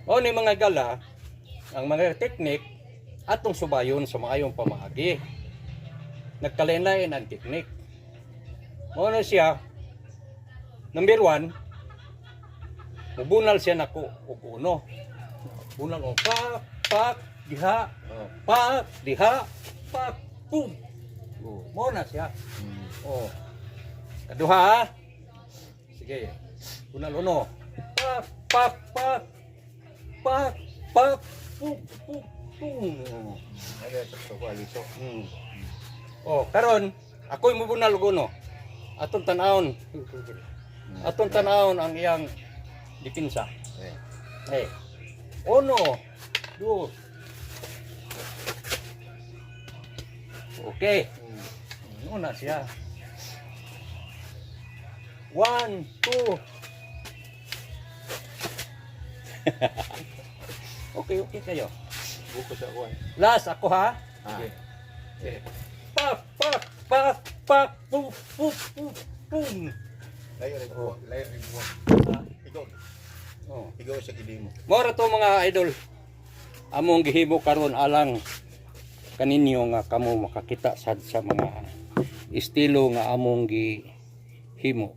O ni mga gala, ang mga teknik atong subayon sa maayong pamaagi. Nagkalain-lain ang teknik. Mo na siya, number 1, mubunal siya nako og uno. Bunal o pak, diha, pak, diha, pak, pum. Mo na siya. Oh. Kaduha ha. Sige. Bunal uno. Pak, pum, pum, pum. Ada sa aliso. Oh, karon ako'y mubunal og uno. Atong tan-awon. Atong tan-awon ang iyang depensa. Uno, dos. Okay. Ano na siya? 1, 2. Okay kayo. Buko sa kuan. Last ako ha. Okay. Pak, pum, pum. Layo rin po. Ikaw. Oh. Ikaw sa gidimo. Mora to mga idol. Among gihimo karon alang kaninyo nga kamo makakita sad sa mga estilo nga among gihimo.